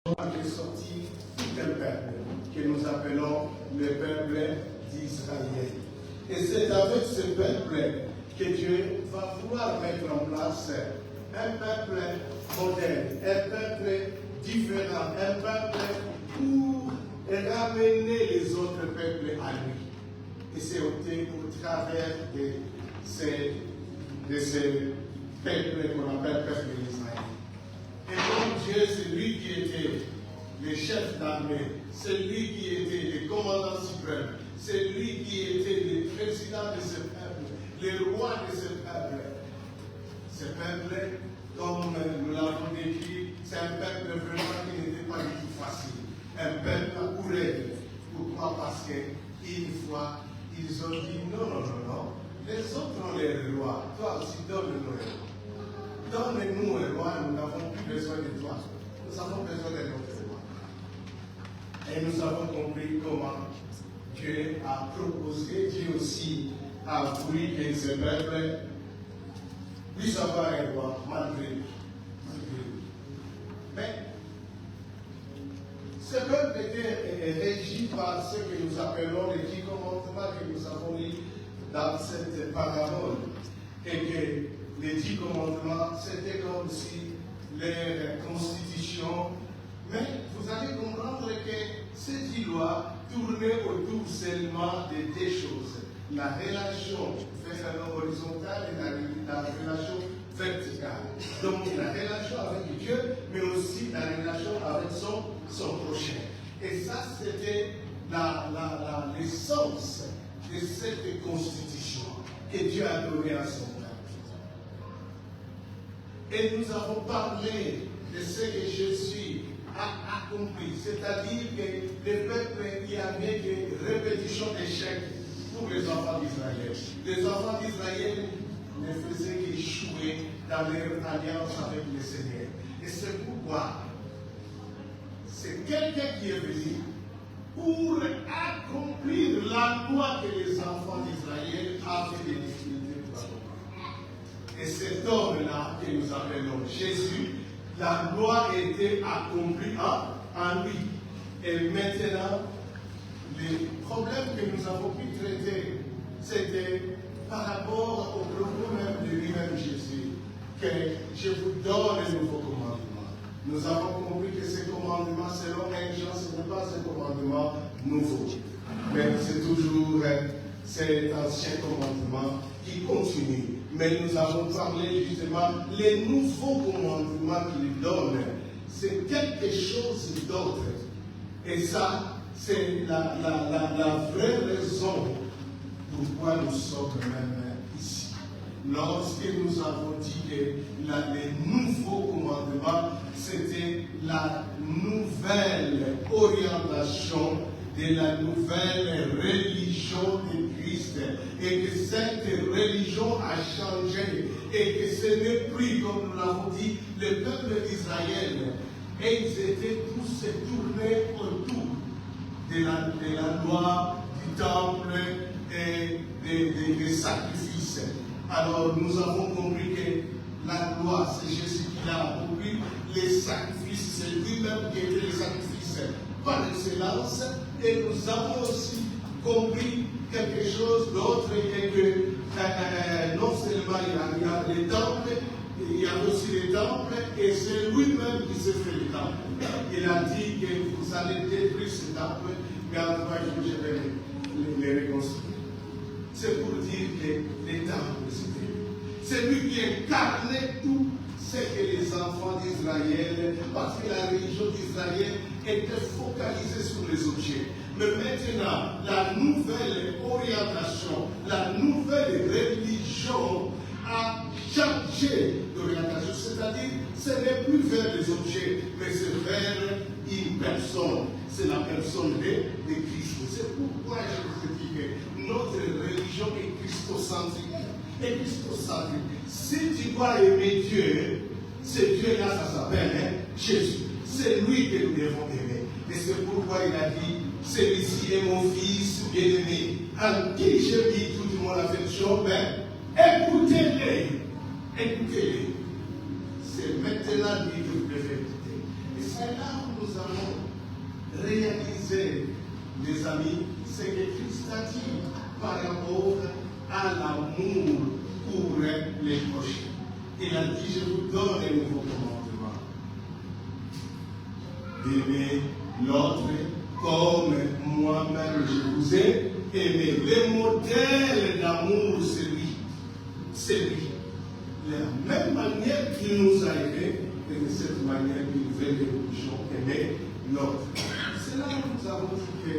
est sorti tout un peuple que nous appelons le peuple d'Israël. Et c'est avec ce peuple que Dieu va vouloir mettre en place un peuple moderne, un peuple différent, un peuple pour ramener les autres peuples à lui. Et c'est au travers de ces peuples qu'on appelle peuple d'Israël. Et donc Dieu, c'est lui qui était le chef d'armée, c'est lui qui était le commandant suprême, c'est lui qui était le président de ce peuple, le roi de ce peuple. Ce peuple, comme nous l'avons décrit, c'est un peuple vraiment qui n'était pas du tout facile. Un peuple à courir. Pourquoi? Parce qu'une fois, ils ont dit non. Les autres ont les rois. Toi aussi, donne-nous un roi. Donne-nous un roi, nous n'avons plus besoin de toi. Nous avons besoin de notre roi. Et nous avons compris comment Dieu a proposé, Dieu aussi a voulu que ce peuple puisse avoir un roi malgré lui. Mais ce peuple était régi par ce que nous appelons les 10 commandements que nous avons lus dans cette parabole. Et que les 10 commandements, c'était comme si leur constitution. Mais vous allez comprendre que ces 10 lois tournaient autour seulement de 2 choses. La relation horizontale et la relation verticale. Donc la relation avec Dieu, mais aussi la relation avec son prochain. Et ça, c'était l'essence de cette constitution que Dieu a donnée à son peuple. Et nous avons parlé de ce que Jésus a accompli, c'est-à-dire que le peuple, il y avait des répétitions d'échecs pour les enfants d'Israël. Les enfants d'Israël ne faisaient qu'échouer dans leur alliance avec le Seigneur. Et c'est pourquoi c'est quelqu'un qui est venu pour accomplir la loi que les enfants d'Israël avaient des difficultés pour accomplir. Et cet homme-là, que nous appelons Jésus, la loi était accomplie en lui. Et maintenant, les problèmes que nous avons pu traiter, c'était par rapport au propos même de lui-même Jésus, que je vous donne un nouveau commandement. Nous avons compris que ce commandement, selon un Jean, ce n'est pas un commandement nouveau, mais c'est toujours cet ancien commandement qui continue. Mais nous avons parlé justement, les nouveaux commandements qu'il donne, c'est quelque chose d'autre. Et ça, c'est la vraie raison pourquoi nous sommes même ici. Lorsque nous avons dit que les nouveaux commandements, c'était la nouvelle orientation de la nouvelle religion de Christ. Et que cette religion a changé. Et que ce n'est plus, comme nous l'avons dit, le peuple d'Israël. Et ils étaient tous tournés autour de la loi, du temple et des sacrifices. Alors nous avons compris que la loi, c'est Jésus qui l'a accompli. Les sacrifices, c'est lui-même qui était le sacrifice par excellence. Et nous avons aussi compris quelque chose d'autre, et que non seulement il y a les temples, il y a aussi les temples, et c'est lui-même qui s'est fait les temples. Il a dit que vous allez détruire ces temples, mais en 3 jours, je vais les reconstruire. C'est pour dire que les temples, c'est lui qui incarnait tout ce que les enfants d'Israël, parce que la religion d'Israël était focalisée sur les objets. Mais maintenant, la nouvelle orientation, la nouvelle religion a changé d'orientation. C'est-à-dire, ce n'est plus vers les objets, mais c'est vers une personne. C'est la personne de Christ. C'est pourquoi je vous dis que notre religion est christocentrique. Et christocentrique. Si tu dois aimer Dieu, c'est Dieu-là, ça s'appelle Jésus. C'est lui que nous devons aimer. Et c'est pourquoi il a dit, celui-ci est mon fils bien-aimé, en qui je dis toute mon affection, écoutez-les. Écoutez-les. C'est maintenant lui que vous devez écouter. Et c'est là où nous réaliser, les amis, ce que Christ a dit par rapport à l'amour pour les prochains. Il a dit, je vous donne un nouveau commandement. D'aimer l'autre comme moi-même je vous ai aimé. Le modèle d'amour, c'est lui. C'est lui. De la même manière qu'il nous a aimés, et de cette manière qu'il veut que nous puissions aimer l'autre. C'est là où nous avons dit que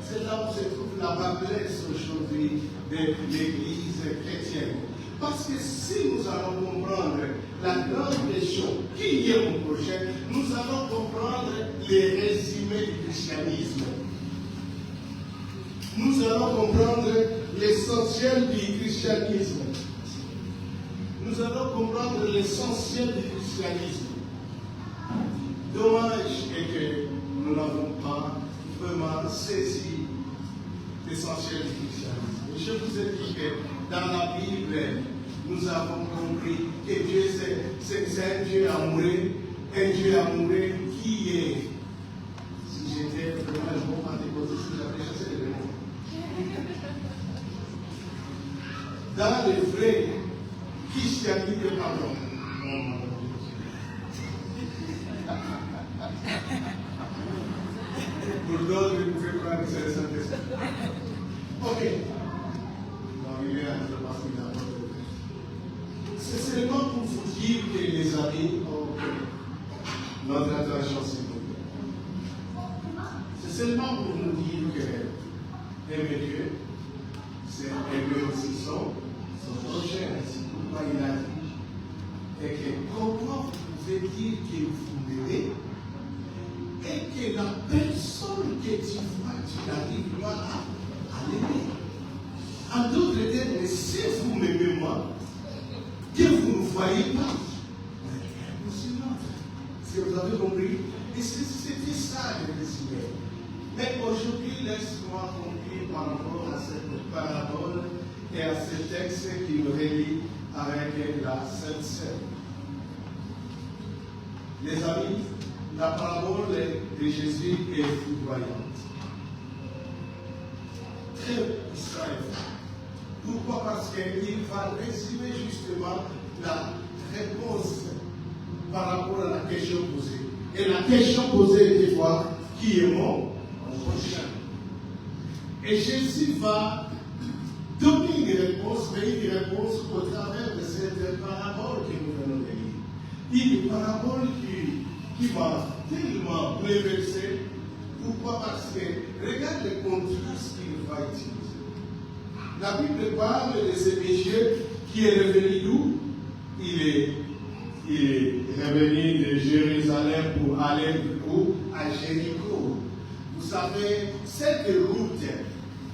c'est là où se trouve la faiblesse aujourd'hui de l'Église chrétienne. Parce que si nous allons comprendre la grande question, qui est mon prochain, nous allons comprendre les résumés du christianisme. Nous allons comprendre l'essentiel du christianisme. Nous allons comprendre l'essentiel du christianisme. Dommage est que nous n'avons pas vraiment saisi l'essentiel du christianisme. Et je vous ai dit que dans la Bible, nous avons compris que Dieu, c'est un Dieu amoureux qui est. Si j'étais vraiment un bon pentecôtiste, si j'avais chassé les démons. Dans le vrai christianisme, pardon. Pour d'autres, vous pouvez croire que c'est le Saint-Esprit. Ok. Non, il est à parce qu'il a. C'est seulement pour vous dire que les amis, notre attention s'il vous plaît. C'est seulement pour nous dire que aimer Dieu, c'est aimer aussi son prochain. C'est pourquoi il a dit. Et que comment vous pouvez dire que vous m'aimez et que la personne que tu vois, tu n'arrives pas à l'aimer. En d'autres termes, si vous m'aimez moi, que vous ne voyez pas, si vous avez compris, et c'était ça le résumé. Mais aujourd'hui, laisse-moi conclure par rapport à cette parabole et à ce texte qui me relie avec la Sainte Seine. Les amis, la parabole de Jésus est foudroyante. Très israélite. Pourquoi? Parce qu'il va résumer justement la réponse par rapport à la question posée. Et la question posée était quoi? Qui est mon prochain? Et Jésus va donner une réponse, mais une réponse au travers de cette parabole que nous venons de lire. Une parabole qui m'a tellement bouleversé. Pourquoi? Parce que regarde le contraste qu'il va utiliser. La Bible parle de ce péché qui est revenu d'où? Il est revenu de Jérusalem pour aller où? À Jéricho. Vous savez, cette route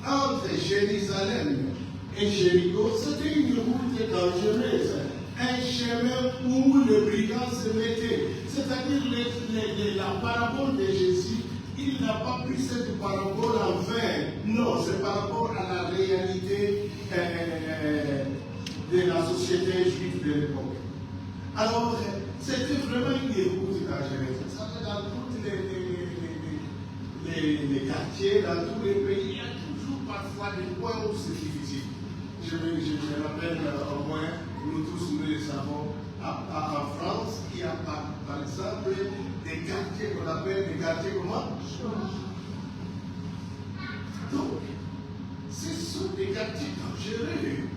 entre Jérusalem et Jéricho, c'était une route dangereuse. Un chemin où le brigand se mettait. C'est-à-dire la parabole de Jésus, il n'a pas pris cette parabole en vain. Non, c'est par rapport à la réalité de la société juive de l'époque. Alors, c'était vraiment une route dangereuse. Ça fait dans tous les quartiers, dans tous les pays, il y a toujours parfois des points où c'est difficile. Je me rappelle au moins, nous tous nous le savons, en France, il y a par exemple des quartiers qu'on appelle des quartiers comment? Donc, ce sont des quartiers dangereux.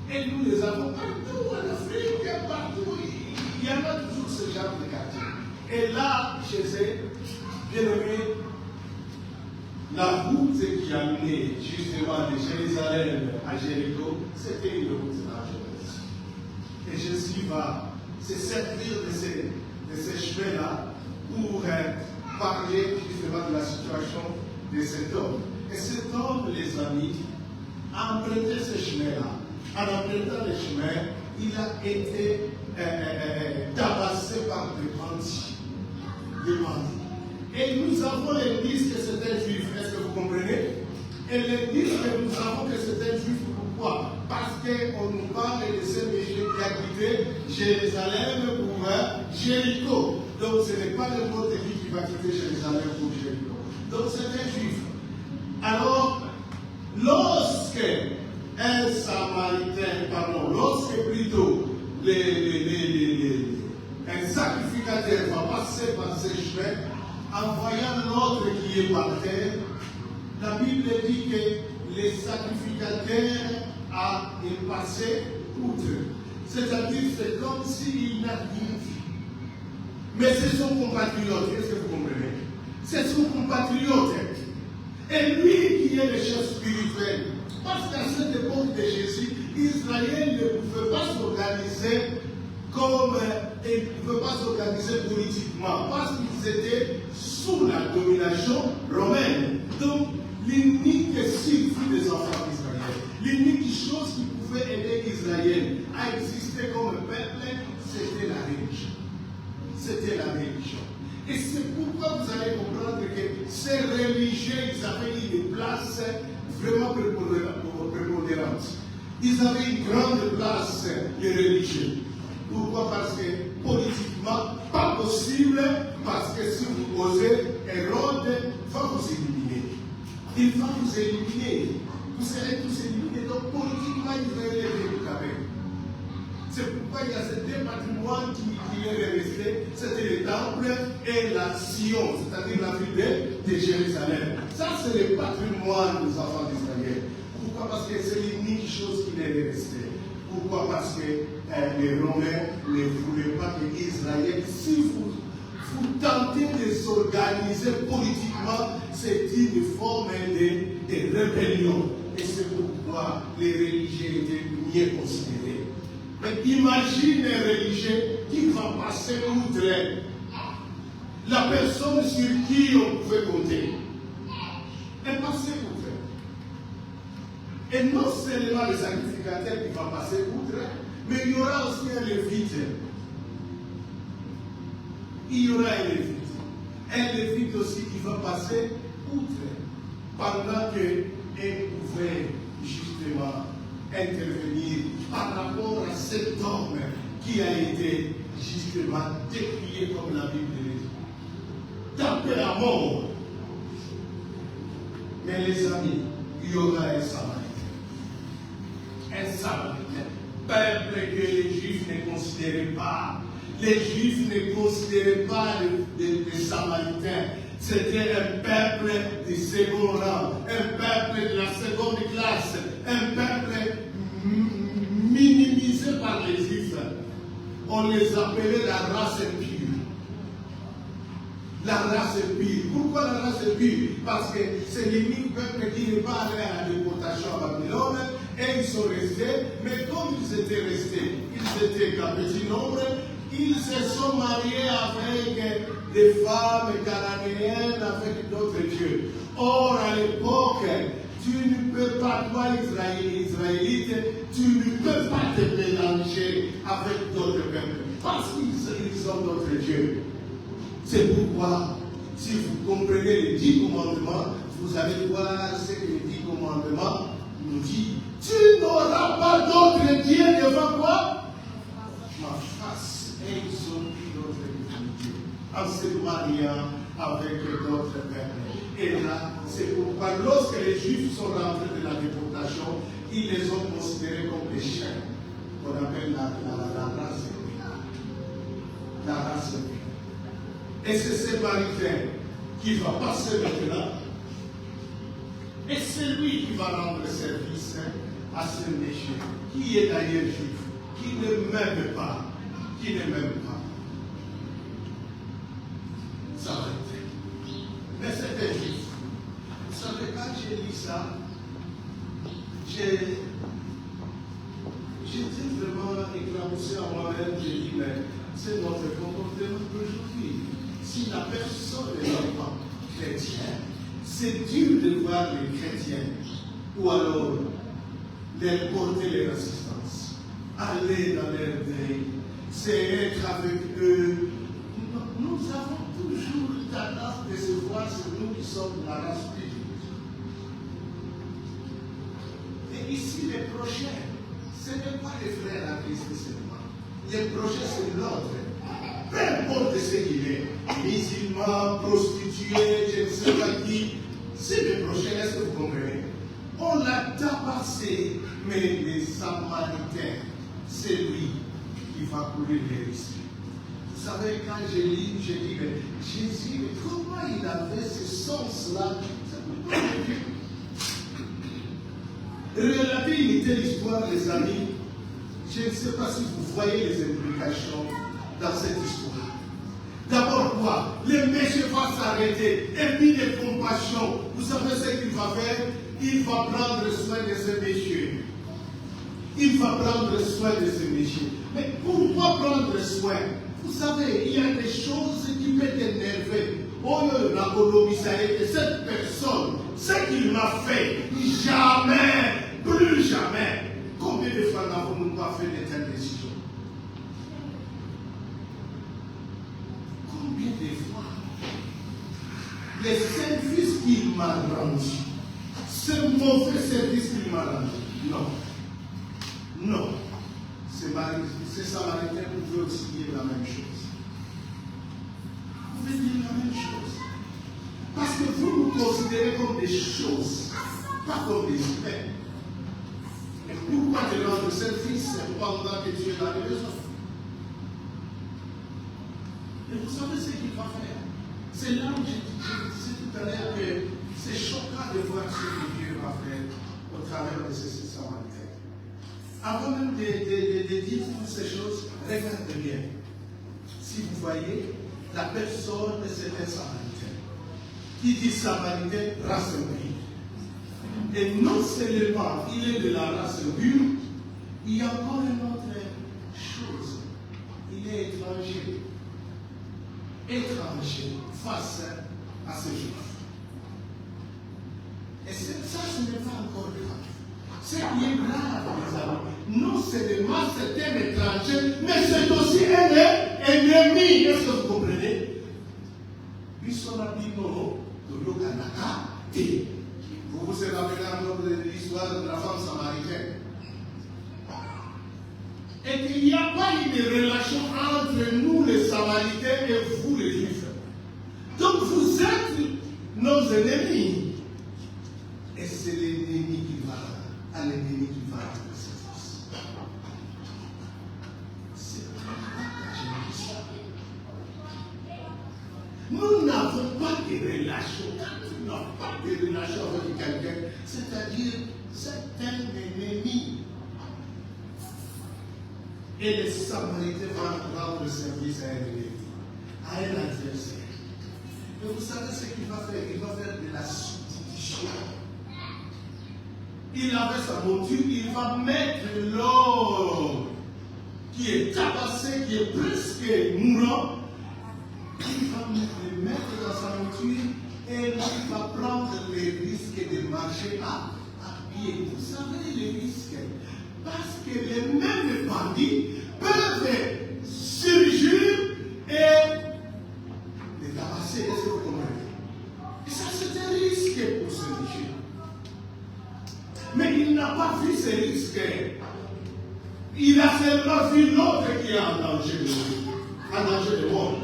Et nous les avons partout en Afrique, partout. Il y en a toujours ce genre de quartiers. Et là, chez eux, bien aimé, la route qui a mené justement de Jérusalem à Jéricho, c'était une route dangereuse. Et Jésus va se servir de ces chemins-là pour parler justement de la situation de cet homme. Et cet homme, les amis, a emprunté ce chemin-là. En empruntant le chemin, il a été tabassé par des bandits. Et nous avons l'église que c'est un juif. Est-ce que vous comprenez? Et l'église que nous avons que c'est un juif. Pourquoi? Parce qu'on nous parle de ce monsieur qui a quitté Jérusalem pour Jéricho. Donc ce n'est pas n'importe qui va quitter Jérusalem pour Jéricho. Donc c'est un juif. Alors, lorsque un Samaritain, lorsque plutôt un sacrificateur va passer par ces chemins, en voyant l'autre qui est par terre, la Bible dit que les sacrificateurs est passé outre. C'est-à-dire, c'est comme s'il n'a rien vu. Mais c'est son compatriote, est-ce que vous comprenez? C'est son compatriote. Et lui qui est le chef spirituel. Parce qu'à cette époque de Jésus, Israël ne pouvait pas s'organiser ils ne pouvaient pas s'organiser politiquement parce qu'ils étaient sous la domination romaine. Donc, l'unique signe des enfants d'Israël, l'unique chose qui pouvait aider Israël à exister comme peuple, c'était la religion. C'était la religion. Et c'est pourquoi vous allez comprendre que ces religieux, ils avaient une place vraiment prépondérante. Ils avaient une grande place, les religieux. Pourquoi? Parce que politiquement, pas possible, parce que si vous osez, Hérode va vous éliminer. Il va vous éliminer. Vous serez tous éliminés. Donc politiquement, Israël est venu quand même. C'est pourquoi il y a ces deux patrimoines qui est resté. C'était le temple et la Sion, c'est-à-dire la ville de Jérusalem. Ça, c'est le patrimoine des enfants d'Israël. Pourquoi? Parce que c'est l'unique chose qui est restée. Pourquoi? Parce que les Romains ne voulaient pas que Israël, si vous tentez de s'organiser politiquement, c'est une forme de rébellion. Et c'est pourquoi les religieux étaient mieux considérés. Mais imagine un religieux qui va passer outre la personne sur qui on pouvait compter. Elle passait outre. Et non seulement le sacrificateur qui va passer outre, mais il y aura aussi un lévite. Il y aura un lévite. Un lévite aussi qui va passer outre. Pendant qu'il pouvait justement intervenir par rapport à cet homme qui a été justement décrié comme la Bible dit. Tapé à mort. Mais les amis, il y aura un Samaritain. Un Samaritain. Peuple que les Juifs ne considéraient pas. Les Juifs ne considéraient pas les Samaritains. C'était un peuple de second rang, un peuple de la seconde classe, un peuple minimisé par les Juifs. On les appelait la race impure. La race impure. Pourquoi la race impure? Parce que c'est l'unique peuple qui n'est pas allé à la déportation à Babylone. Et ils sont restés, mais comme ils étaient restés, ils étaient qu'un petit nombre, ils se sont mariés avec des femmes cananéennes, avec d'autres dieux. Or, à l'époque, tu ne peux pas, toi Israélite, tu ne peux pas te mélanger avec d'autres peuples, parce qu'ils ont d'autres dieux. C'est pourquoi, si vous comprenez les 10 commandements, vous allez voir ce que les 10 commandements nous disent. Tu n'auras pas d'autre Dieu devant quoi? Ma face. Et ils ont pris d'autres dieux en se mariant avec d'autres peuples. Et là, c'est pourquoi lorsque les Juifs sont rentrés de la déportation, ils les ont considérés comme des chiens, qu'on appelle la race. La race. Et c'est ce Samaritain qui va passer maintenant. Et c'est lui qui va rendre service à ce méchant, qui est d'ailleurs juif, qui ne m'aime pas, Ça va être. Mais c'était juif. Vous savez, quand j'ai lu ça, j'étais vraiment éclaboussé en moi-même. J'ai dit, mais c'est notre comportement d'aujourd'hui. Si la personne n'est pas chrétienne, c'est dur de voir les chrétiens, ou alors de porter les résistances, aller dans leur deuil, c'est être avec eux. Nous avons toujours tendance de se voir sur nous qui sommes la race publique. Et ici, les prochains, ce n'est pas les frères à Christ seulement. Les prochains, c'est l'autre. Peu importe ce qu'il est, musulman, prostitué, je ne sais pas qui, c'est le prochain, est-ce que vous comprenez? On l'a tabassé, mais les Samaritains, c'est lui qui va courir les risques. Vous savez, quand je lis, je dis, mais Jésus, mais comment il avait ce sens-là? Relatez une telle histoire, les amis. Je ne sais pas si vous voyez les implications dans cette histoire. D'abord quoi? Le méchant va s'arrêter et puis les compassions. Vous savez ce qu'il va faire? Il va prendre soin de ce méchant. Il va prendre soin de ce méchant. Mais pourquoi prendre soin? Vous savez, il y a des choses qui peuvent t'énerver. Oh, la Colombie, ça a été cette personne, ce qu'il m'a fait, jamais, plus jamais. Combien de fois n'avons-nous pas fait de telles décisions? Combien de fois les services qu'il m'a rendus, ce mauvais service qu'il m'a rendu, non. Non. Ces Samaritains pouvaient aussi dire la même chose. Vous pouvez dire la même chose. Parce que vous nous considérez comme des choses, pas comme des humains. Et pourquoi te rendre service pendant que tu es dans les maisons? Et vous savez ce qu'il va faire? C'est là où je disais tout à l'heure que c'est choquant de voir ce que Dieu va faire au travers de ces Samaritains. Avant même de dire toutes ces choses, regardez bien. Si vous voyez, la personne, c'est un Samaritain. Qui dit Samaritain, race impure. Et non seulement il est de la race impure, il y a encore une autre chose. Il est étranger. Étranger face à ce juif. Et ça, ce n'est pas encore grave. Ce qui est grave, mes amis, non seulement c'est un étranger, mais c'est aussi un ennemi. Est-ce que vous comprenez? Vous vous rappelez de l'histoire de la femme samaritaine. Et qu'il n'y a pas une relation entre nous, les Samaritains, et vous, les Juifs. Donc vous êtes nos ennemis. Et c'est l'ennemi qui va à l'ennemi qui va rendre service. C'est pourquoi j'ai dit ça. Nous n'avons pas de relation. Quand tu n'as pas de relation avec quelqu'un, c'est-à-dire c'est un ennemi. Et les Samaritains vont rendre service à un ennemi, à un adversaire. Mais vous savez ce qu'il va faire? Il va faire de la substitution. Il avait sa monture, il va mettre l'homme qui est tabassé, qui est presque mourant. Il va le mettre dans sa monture et il va prendre les risques de marcher à pied. Vous savez les risques? Parce que les mêmes bandits peuvent surgir et les tabasser. Est-ce que vous comprenez? Et ça, c'est un risque pour ce monsieur. Mais il n'a pas vu ces risques. Il a seulement vu l'autre qui est en danger de mort.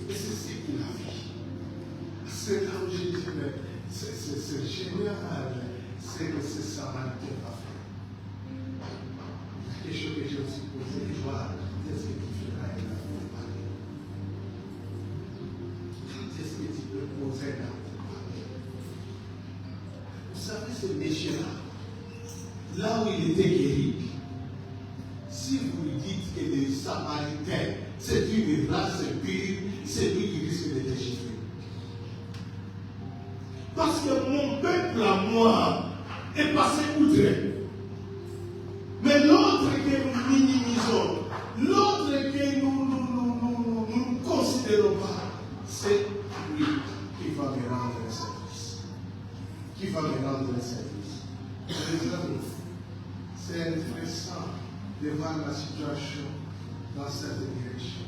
Et c'est ce qu'il a vu. C'est là où j'ai dit, mais c'est génial. C'est que c'est ça qui va faire. La question que j'ai aussi posée, qu'est-ce que tu feras et là pour parler? Quand est-ce que tu peux poser là pour parler? Vous savez, ce méchant-là, là où il était guéri, si vous lui dites que les Samaritains, c'est une race pure, c'est lui qui risque de déchiffrer. Parce que mon peuple à moi est passé outre. Mais l'autre que nous minimisons, l'autre que nous ne considérons pas, c'est lui qui va me rendre le service. Qui va me rendre le service. Les amis, c'est intéressant de voir la situation dans cette direction.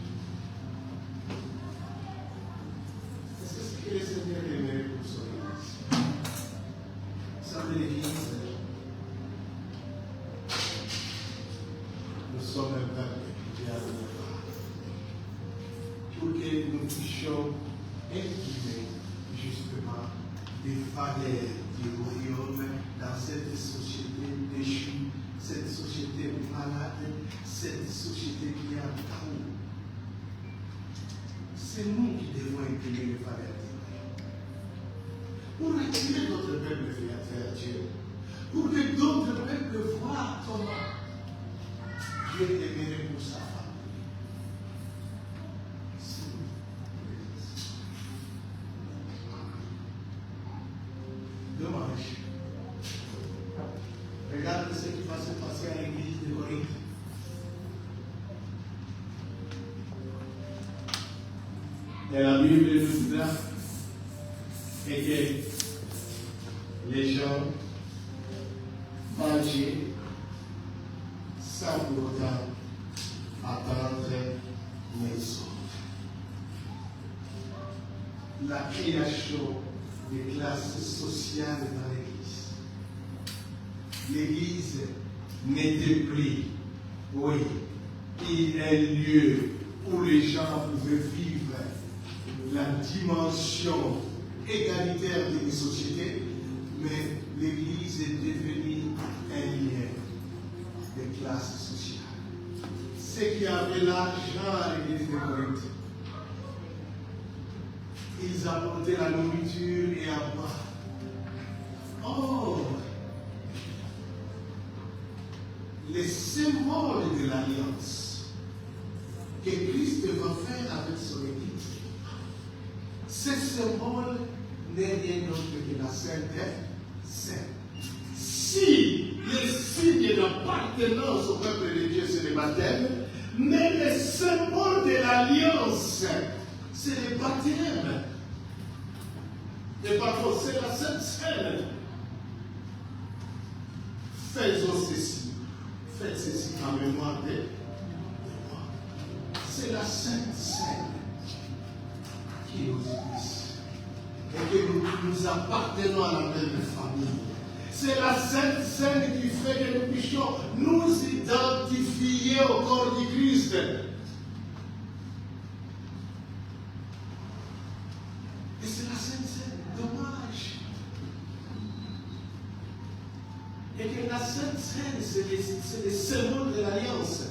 C'est ce que le Seigneur aimerait pour son Église. Vous savez, l'Église, nous sommes un peuple qui a le devoir. pour que nous puissions imprimer justement des valeurs du royaume dans cette société déchue, cette société malade, cette société qui a trop. C'est nous qui devons imprimer les valeurs du royaume. Pour attirer d'autres peuples vers Dieu. Pour que d'autres peuples voient comment Dieu est aimé pour sa famille. Dommage. Regarde ce qui va se passer à l'église de Corinthe. Et la Bible nous dit là, et que les gens marchaient sans pour autant attendre les autres. La création des classes sociales dans l'Église. L'Église n'était plus, oui, un lieu où les gens pouvaient vivre la dimension égalitaire d'une société, mais l'Église est devenue un lien de classe sociale. Ceux qui avaient l'argent à l'Église de Corinthe, ils apportaient la nourriture et à boire. Oh, les symboles de l'alliance que Christ va faire avec son Église, ce symbole n'est rien d'autre que la Sainte Seine. Si le signe d'appartenance au peuple de Dieu, c'est le baptême, mais le symbole de l'alliance, c'est le baptême. Et parfois, c'est la Sainte Seine. Faisons ceci. Faites ceci en mémoire de moi. C'est la Sainte Seine qui nous unit. Et que nous appartenons à la même famille. C'est la Sainte Seine qui fait que nous puissions nous identifier au corps du Christ. Et c'est la Sainte Seine. Dommage. Et que la Sainte Seine, c'est le symbole de l'alliance.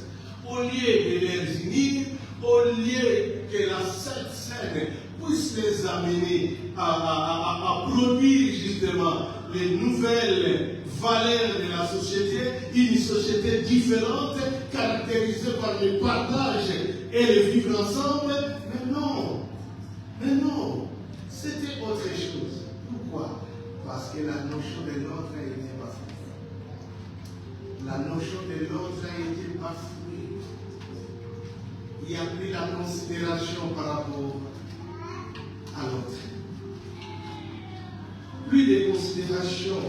Au lieu de les unir, au lieu que la Sainte Seine puisse les amener à produire justement les nouvelles valeurs de la société, une société différente, caractérisée par le partage et le vivre ensemble. Mais non, c'était autre chose. Pourquoi? Parce que la notion de l'autre a été bafouée. La notion de l'autre a été bafouée. Il n'y a plus la considération par rapport à l'autre. Plus de considération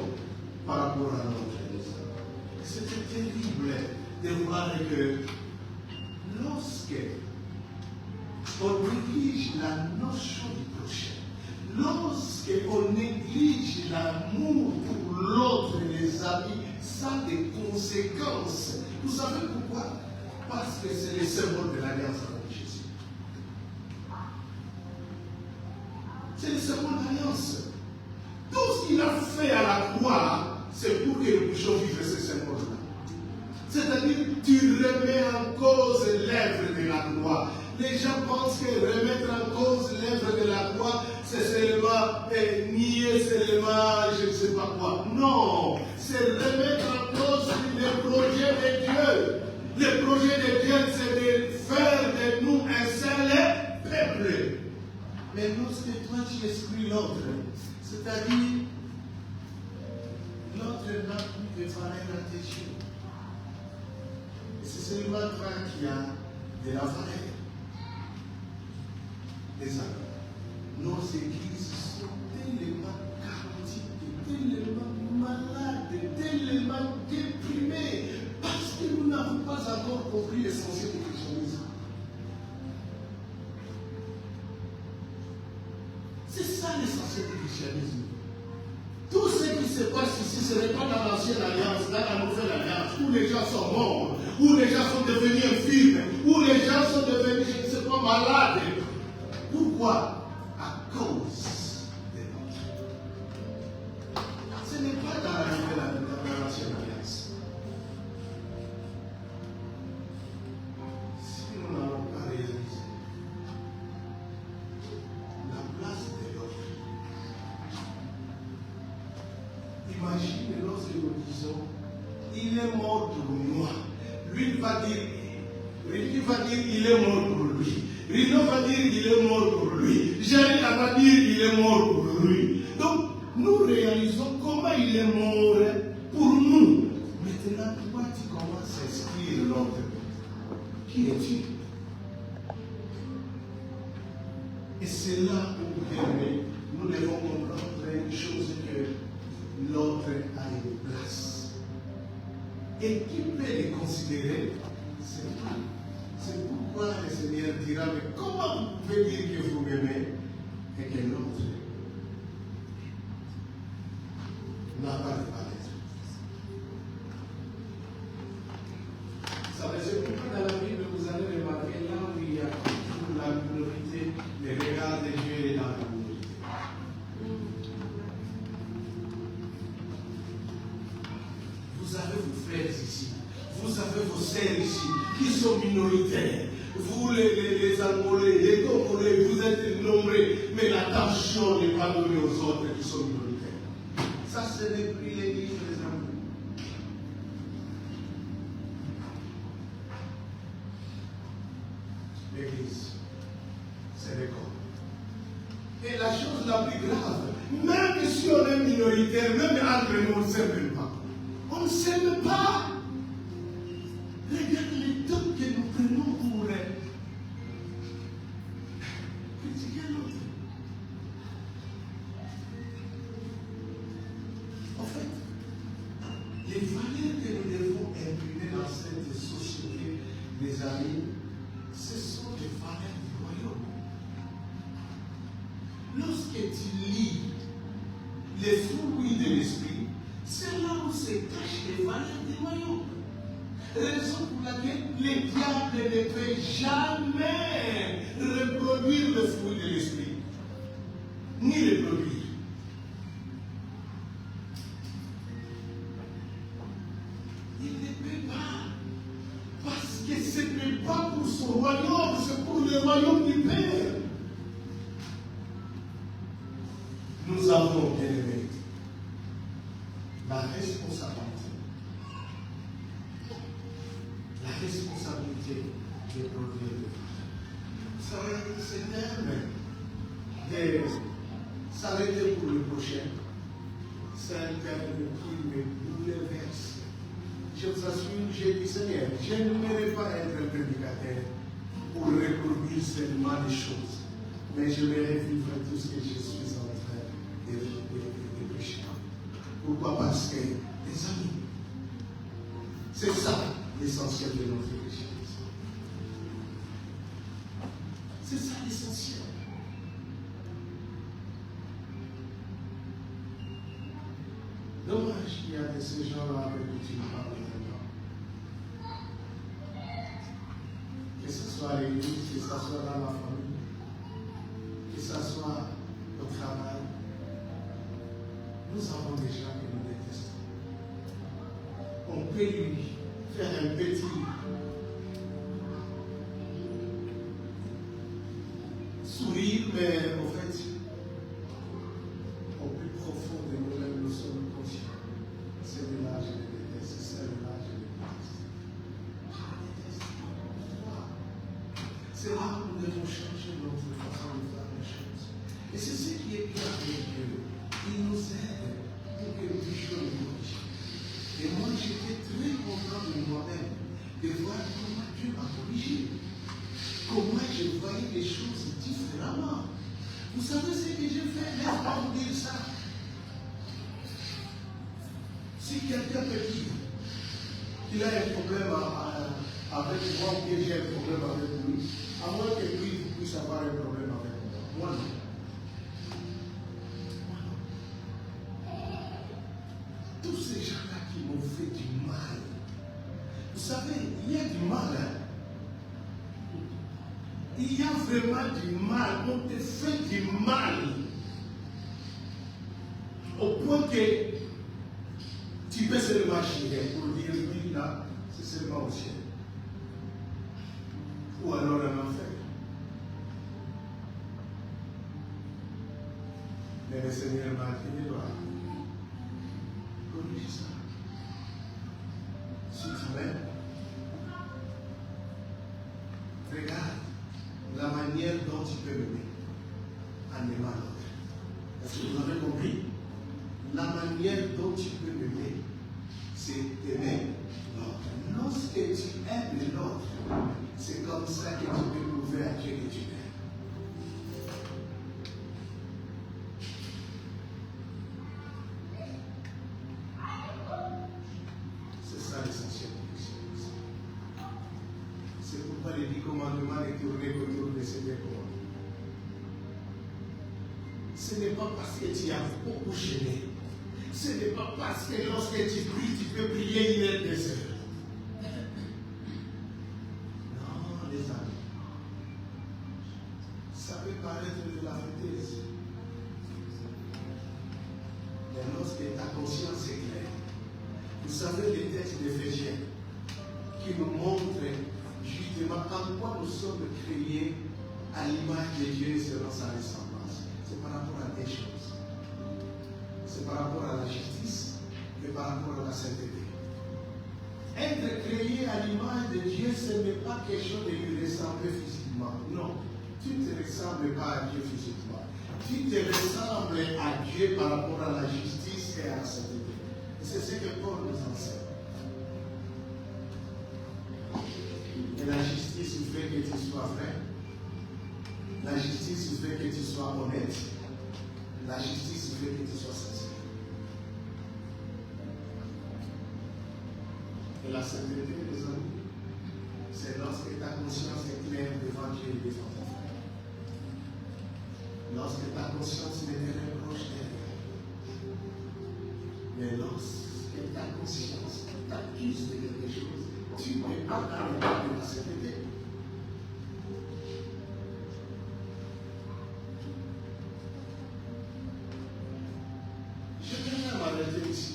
par rapport à l'autre. C'était terrible de voir que lorsque on néglige la notion du prochain, lorsque on néglige l'amour pour l'autre et les amis, ça a des conséquences. Vous savez pourquoi? Parce que c'est le symbole de l'alliance avec Jésus. C'est le symbole de l'alliance. Tout ce qu'il a fait à la croix, c'est pour que nous puissions vivre ce symbole-là. C'est-à-dire, tu remets en cause l'œuvre de la croix. Les gens pensent que remettre en cause l'œuvre de la croix, c'est seulement nier seulement je ne sais pas quoi. Non, c'est remettre en cause le projet de Dieu. Le projet de Dieu, c'est de faire de nous un seul peuple. Mais lorsque toi tu exclus l'autre, c'est-à-dire l'autre n'a plus de valeur à tes yeux. Et c'est seulement toi qui as de la valeur. Les amis, nos églises sont tellement chaotiques, tellement malades, tellement déprimées, parce que nous n'avons pas encore compris l'essentiel du christianisme. C'est ça l'essentiel du christianisme. Tout ce qui se passe ici, ce n'est pas dans l'ancienne alliance, dans la nouvelle alliance, où les gens sont morts, où les gens sont devenus infirmes, où les gens sont devenus, je ne sais pas, malades. Pourquoi? À cause des nôtres. Ce n'est pas dans la l'ancienne alliance. Si nous n'avons pas réalisé la place de l'autre, imaginez lorsque nous disons, il est mort pour moi. Lui va dire, il est mort pour lui. Rino va dire, il est mort pour lui. Jérémie va dire, il est mort pour lui. Donc, nous réalisons comment il est mort pour nous. Maintenant, toi, tu commences à inscrire l'autre. Qui es-tu? Et c'est là où, bien, nous devons comprendre une chose, que l'autre a une place. Et qui peut les considérer? C'est toi. C'est pourquoi le Seigneur dira, mais comment vous pouvez dire que vous m'aimez et que l'autre n'a pas de valeur? Ça veut dire pourquoi dans la Bible, vous allez remarquer là où il y a toujours la minorité, le regard de Dieu est dans la minorité. Vous avez vos frères ici, vous avez vos sœurs ici, qui sont minoritaires. Vous, les Angolais, les Congolais, vous êtes nombreux, mais l'attention n'est pas donnée aux autres qui sont minoritaires. Ça, ce n'est plus l'Église, les amis. L'Église, c'est le corps. Et la chose la plus grave, même si on est minoritaire, même entre nous, on ne s'aime pas. On ne s'aime pas. Regarde les temps que nous prenons pour critiquer l'autre. En fait, les valeurs que nous devons imprimer dans cette société, les amis, ce sont des valeurs du royaume. Lorsque tu lis les fruits de l'esprit, c'est là où se cachent les valeurs du royaume. Raison pour laquelle les diables ne peuvent jamais reproduire le fruit de l'esprit, ni le produire. Il ne peut pas, parce que ce n'est pas pour son royaume, c'est pour le royaume du Père. Nous avons, bien aimé, la responsabilité de produire de ça va être c'est terme de s'arrêter pour le prochain. C'est un terme qui me bouleverse. Je vous assure, j'ai dit Seigneur, je n'aimerais pas être un prédicateur pour reproduire seulement les choses, mais je vais vivre tout ce que je suis en train de prêcher. Pourquoi? Parce que, les amis, c'est ça l'essentiel de notre Église. C'est ça l'essentiel. Dommage qu'il y a de ces gens-là avec qui tu parles maintenant. Que ce soit à l'église, que ce soit dans la famille, que ce soit au travail. Nous avons des gens que nous détestons. On peut lui faire un petit sourire, mais au fait, au plus profond de nous-mêmes, nous sommes conscients. C'est de là que je le déteste, c'est de là que je le déteste. Je le déteste. Pourquoi? C'est là où nous devons changer notre façon de faire les choses. Et c'est ce qui est bien avec Dieu. Il nous aide pour que nous puissions nous corriger. Et moi, j'étais très content de moi-même de voir comment Dieu m'a corrigé. Comment je voyais les choses différemment. Vous savez ce que j'ai fait? Laisse-moi vous dire ça. Si quelqu'un peut dire qu'il a un problème avec moi ou que j'ai un problème avec lui, à moins que lui puisse avoir un problème avec moi. Moi non. Tous ces gens-là qui m'ont fait du mal. Vous savez, il y a du mal, hein? Il y a vraiment du mal, on te fait du mal. Au point que tu peux seulement chier pour dire oui, là, c'est seulement au ciel. Ou alors en enfer. Mais le Seigneur m'a dit, corrige ça. Si tu m'aimes, regarde la manière dont tu peux m'aimer en aimant l'autre. Est-ce que vous avez compris? La manière dont tu peux m'aimer, c'est d'aimer l'autre. Lorsque tu aimes l'autre, c'est comme ça que tu peux prouver à Dieu que tu m'aimes. C'est ça l'essentiel de Christ. C'est pourquoi les 10 commandements les tournés autour de ces 10 commandements. Ce n'est pas parce que tu as beaucoup gêné. Ce n'est pas parce que lorsque tu pries, tu peux prier une heure, 2 heures. Non, les amis. Ça peut paraître de la foutaise. Mais lorsque ta conscience est claire, vous savez les textes d'Éphésiens qui nous montrent justement en quoi nous sommes créés à l'image de Dieu selon sa ressemblance. C'est par rapport à des choses. C'est par rapport à la justice et par rapport à la sainteté. Être créé à l'image de Dieu, ce n'est pas quelque chose de lui ressembler physiquement. Non, tu ne te ressembles pas à Dieu physiquement. Tu te ressembles à Dieu par rapport à la justice et à la sainteté. Et c'est ce que Paul nous enseigne. Et la justice, il fait que tu sois vrai. La justice, il fait que tu sois honnête. La justice, il fait que tu sois sincère. Et la sainteté, les amis, c'est lorsque ta conscience est claire devant Dieu et devant ton frère. Lorsque ta conscience ne te reproche rien. Mais lorsque ta conscience t'accuse de quelque chose, tu n'es pas dans le cadre de la sainteté. Je viens m'arrêter ici.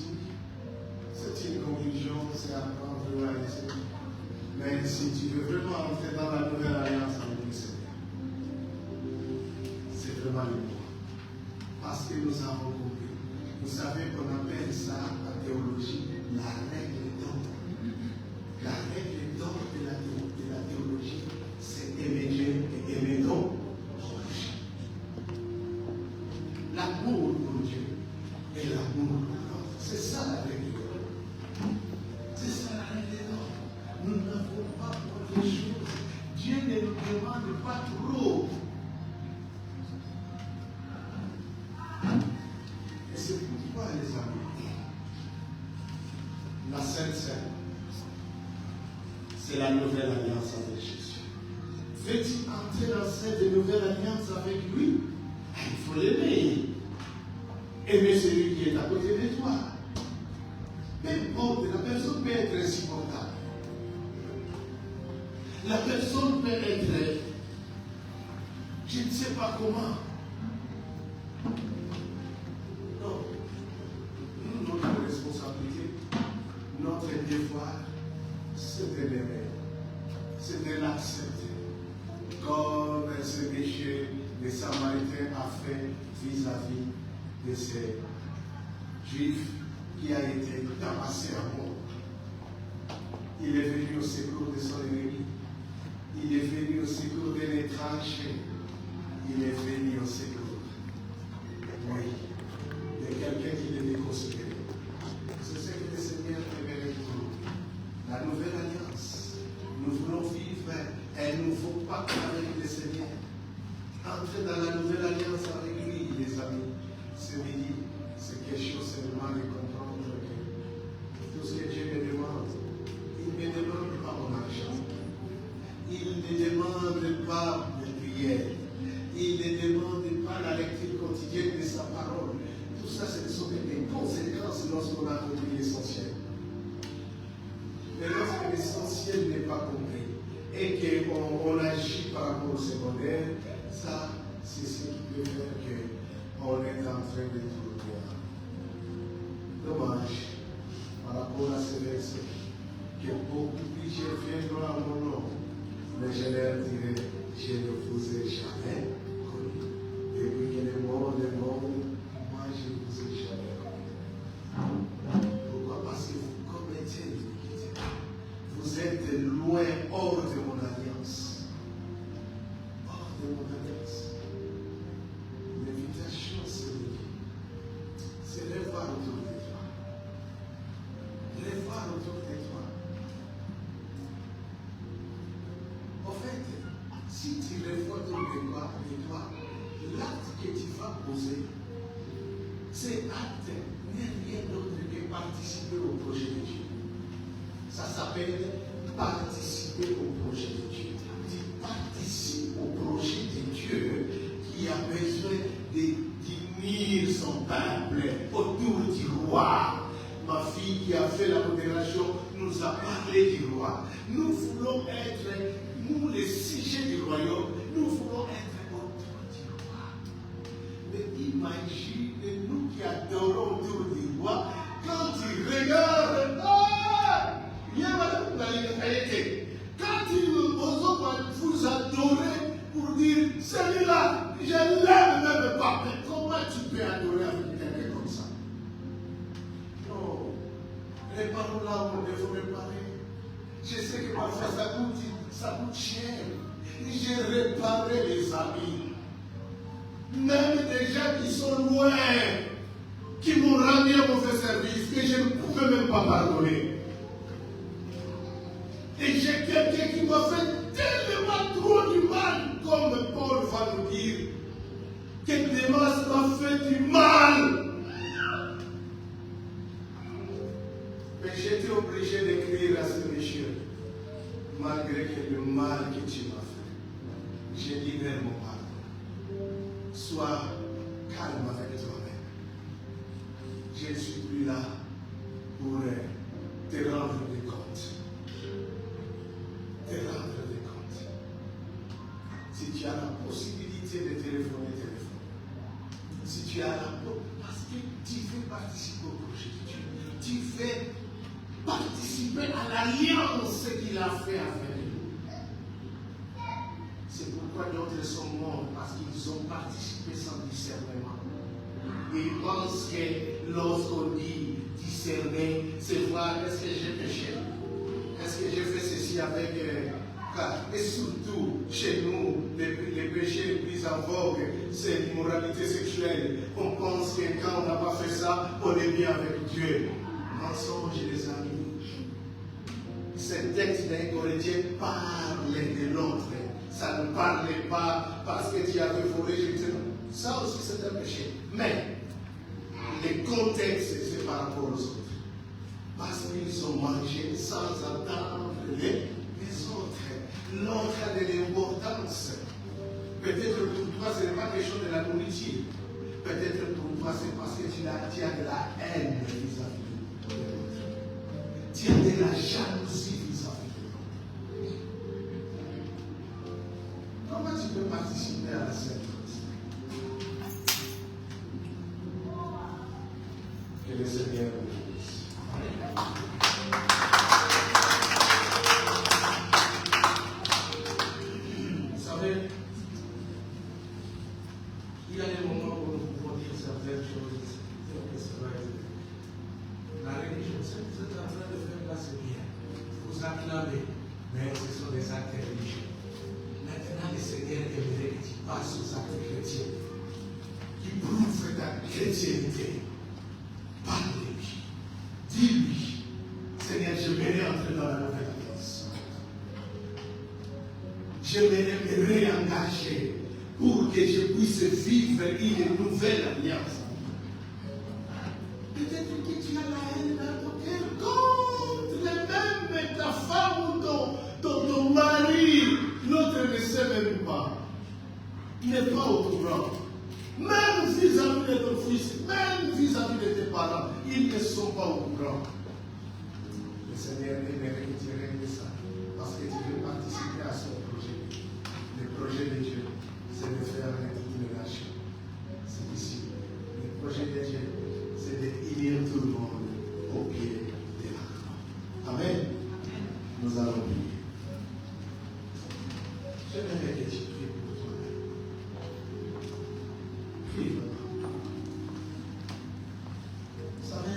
C'est une conclusion, c'est à prendre à laisser. Mais si tu veux vraiment entrer dans la nouvelle alliance avec le Seigneur, c'est vraiment le mot. Parce que nous avons compris. Vous savez qu'on appelle ça en théologie la règle d'or. La règle d'or de la théologie, c'est aimer Dieu et aimer l'homme. L'amour pour Dieu et l'amour pour l'autre. C'est ça la règle d'or. C'est ça la règle d'or. Nous n'avons pas autre chose. Dieu ne nous demande pas trop. Et c'est pourquoi, les amis, la Sainte Seine, c'est la nouvelle alliance avec Jésus. Veux-tu entrer dans cette nouvelle alliance avec lui? Il faut l'aimer. Aimer celui qui est à côté de toi. Peu importe, la personne peut être insupportable. La personne peut être, je ne sais pas comment. Non. Notre responsabilité, notre devoir, c'est de l'aimer. C'est de l'accepter. Comme ce péché les Samaritains a fait vis-à-vis de ces Juifs qui a été tabassé à mort. Il est venu au secours de son ennemi. Il est venu au secours de l'étranger. Il est venu au secours. Oui. De quelqu'un qui devait considérer. C'est ce que le Seigneur aimerait pour nous. La nouvelle alliance. Nous voulons vivre un nouveau pacte avec le Seigneur. Entrer dans la nouvelle alliance avec lui, les amis. Ce midi, c'est quelque chose seulement de comprendre que tout ce que Dieu me demande, il ne me demande pas mon argent. Il ne demande pas de prière. Il ne demande pas la lecture quotidienne de sa parole. Tout ça, ce sont des conséquences lorsqu'on a compris l'essentiel. Mais lorsque l'essentiel n'est pas compris, et qu'on agit par rapport au secondaire, ça, c'est ce qui peut faire qu'on est en train de trouver. Dommage, par rapport à ce verset, que beaucoup plus je viendrai à mon nom, mais je leur dirai, je ne vous ai jamais connu. Depuis que le monde est monde, moi je ne vous ai jamais connu. Pourquoi? Parce que vous commettez l'iniquité. Vous êtes loin, hors de mon alliance. Hors de mon alliance. L'invitation, c'est les voir autour de toi. Les voir autour de toi. En fait, si tu les vois autour de toi, l'acte que tu vas poser, cet acte n'est rien d'autre que participer au projet de Dieu. Ça s'appelle participer au projet de Dieu. Tu participes au projet de Dieu qui a besoin d'unir son peuple autour du roi. Ma fille qui a fait la modération nous a parlé du roi. Nous voulons être, nous les sujets du royaume, nous voulons être autour du roi. Mais imagine nous qui adorons autour du roi, quand tu regardes, quand vous adorez pour dire, celui-là, je l'aime même pas. Mais comment tu peux adorer avec quelqu'un comme ça? Non. Réparons là où on devrait réparer. Je sais que parfois ça coûte cher. J'ai réparé les amis. Même des gens qui sont loin, qui m'ont rendu un mauvais service, que je ne pouvais même pas pardonner. Et j'ai quelqu'un qui m'a fait tellement trop du mal, comme Paul va nous dire, que Démas m'a fait du mal. Mais j'étais obligé d'écrire à ce monsieur, malgré que le mal que tu m'as fait. J'ai dit mon pardon. Sois calme avec toi-même. Je ne suis plus là pour te rendre des comptes. Te rendre des comptes. Si tu as la possibilité de téléphoner, téléphone. Si tu as la possibilité, parce que tu fais participer au projet de Dieu. Tu fais participer à l'alliance qu'il a fait avec nous. C'est pourquoi d'autres sont morts, parce qu'ils ont participé sans discernement. Ils pensent que lorsqu'on dit discerner, c'est voir est-ce que j'ai péché, est-ce que j'ai fait ceci avec. Et surtout, chez nous, les péchés les plus en vogue, c'est l'immoralité sexuelle. On pense que quand on n'a pas fait ça, on est bien avec Dieu. Mensonge, les amis. Ce texte d'un Corinthien parle de l'autre. Ça ne parlait pas parce que tu avais volé, ça aussi c'est un péché. Mais le contexte, c'est par rapport aux autres. Parce qu'ils ont mangé sans attendre les autres. L'autre a de l'importance. Peut-être pour toi, ce n'est pas question de la nourriture. Peut-être pour toi, c'est parce que tu as de la haine vis-à-vis de l'autre. Tu as de la jalousie vis-à-vis de l'autre. Comment tu peux participer à la Sainte Chose? Que le Seigneur vous bénisse. Vous savez, il y a des moments où nous pouvons dire certaines choses. La religion, ce que vous êtes en train de faire là, c'est bien. Vous acclamez, mais ce sont des actes religieux. Maintenant, le Seigneur aimerait que tu passes aux actes chrétiens, qui prouvent ta chrétienté. Parle-lui. Dis-lui, Seigneur, j'aimerais entrer dans la nouvelle alliance. J'aimerais me réengager pour que je puisse vivre une nouvelle alliance. Peut-être que tu as la haine dans ton cœur contre même ta femme ou ton mari. L'autre ne sait même pas. Il n'est pas au courant. Même vis-à-vis de ton fils, même vis-à-vis de tes parents, ils ne sont pas au courant. Le Seigneur aimerait que tu règles ça. parce que tu veux participer à son projet. Le projet de Dieu, c'est de faire une relâche. C'est ici. Le projet de Dieu, c'est de unir tout le monde au pied de la croix. Amen. Nous allons prier. J'aimerais que tu pries pour toi. Prie pour toi. Vous savez,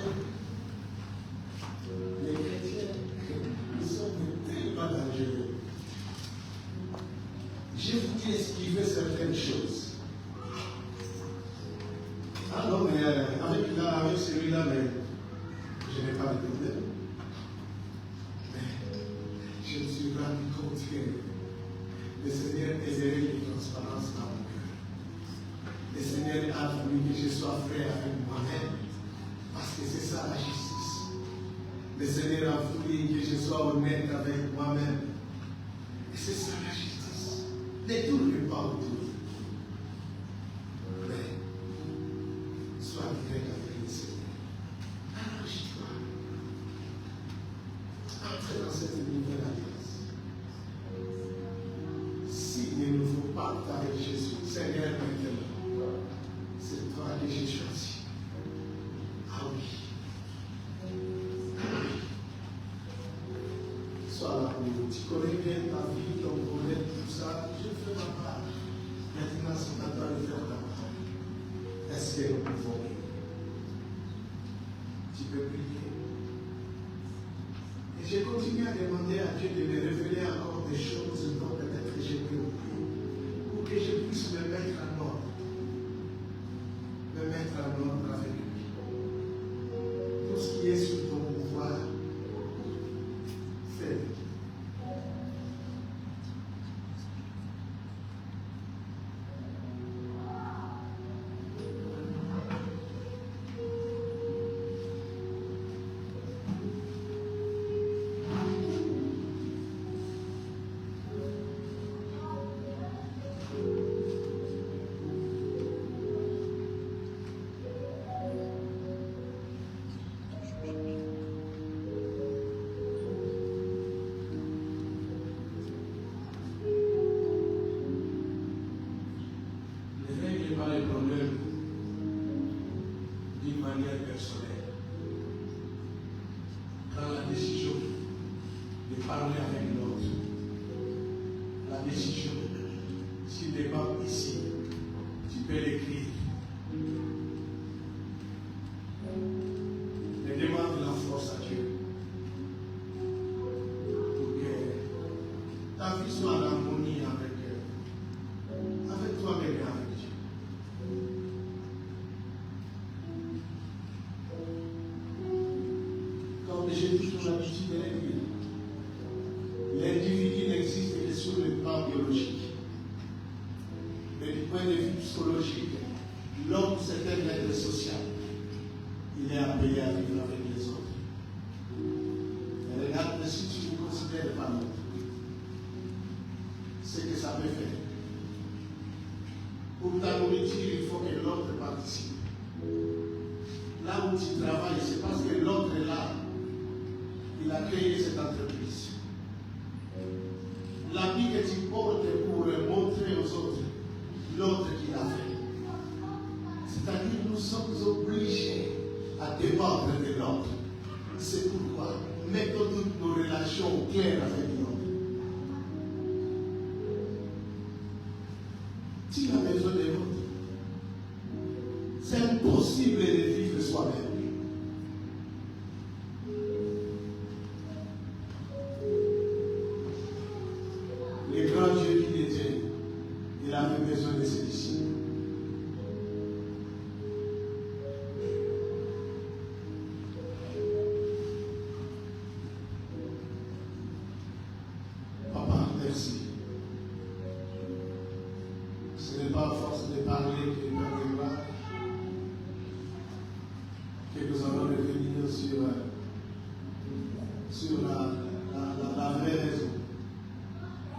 les chrétiens, ils sont tellement dangereux. Je vous dis esquiver certaines choses. Ah non, mais avec celui-là, mais je n'ai pas de problème. Mais je me suis rendu compte que le Seigneur désirait une transparence dans mon cœur. Le Seigneur a voulu que je sois frère avec moi-même, parce que c'est ça la justice. Le Seigneur a voulu que je sois honnête avec moi-même. Et c'est ça la justice. Ne tourne pas autour. Mais sois direct avec le Seigneur. Arrange-toi. Entre dans cette nouvelle alliance. S'il ne nous faut pas avec Jésus, Seigneur, maintenant, c'est toi que j'ai choisi. Ah oui. Sois là pour nous. Tu connais bien ta vie, ton problème, tout ça. Je fais ma part. Maintenant, c'est à toi de faire ta part. Est-ce que nous pouvons prier? Tu peux prier. Et j'ai continué à demander à Dieu de me révéler encore des choses dont peut-être que j'ai pu oublier. Pour que je puisse me mettre en ordre. Me mettre en ordre avec lui. Tout ce qui est sous ton pouvoir, fais-le. L'individu n'existe que sur le plan biologique. Mais du point de vue psychologique, l'homme, c'est un être social. Il est appelé à vivre avec les autres. Mais regarde, si tu ne considères pas l'autre, ce que ça peut faire. Pour ta nourriture, il faut que l'autre participe. Là où tu travailles, c'est parce que l'autre est là. Il a créé cette entreprise. L'habit que tu portes pour montrer aux autres l'autre qui l'a fait. C'est-à-dire nous sommes obligés à dépendre de l'autre. C'est pourquoi mettons toutes nos relations claires avec l'autre. Tu as besoin de l'autre. C'est impossible de vivre soi-même. Le grand Dieu qui était, il avait besoin de ses disciples. Papa, merci. Ce n'est pas à force de parler que nous arrivons, que nous allons revenir sur la vraie raison.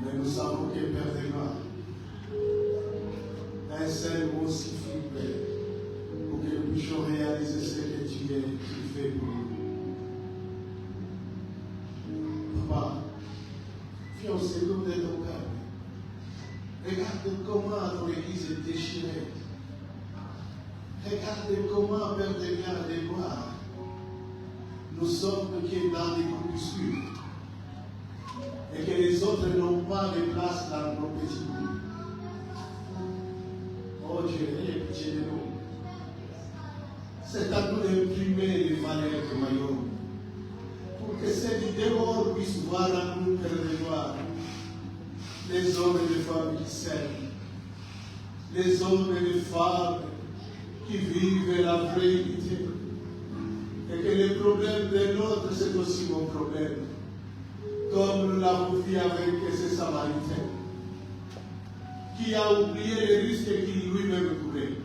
Mais nous savons que Père de gloire, un seul mot suffit, Père, pour que nous puissions réaliser ce que tu fais pour nous. Papa, Viens au secours de nos cœurs. Regarde comment ton église est déchirée. Regarde comment, Père de bien de gloire, nous sommes qui est dans les groupuscules et que les autres n'ont pas de place dans nos petits groupes. Oh Dieu, ayez pitié de nous. C'est à nous d'imprimer les valeurs de Maillot pour que ceux du dehors puissent voir en nous, Père de gloire, les hommes et les femmes qui s'aiment, les hommes et les femmes qui vivent la vraie unité. Et que les problèmes des nôtres, c'est aussi mon problème. Comme nous l'avons vu avec ces Samaritains, qui a oublié les risques qu'il lui-même courait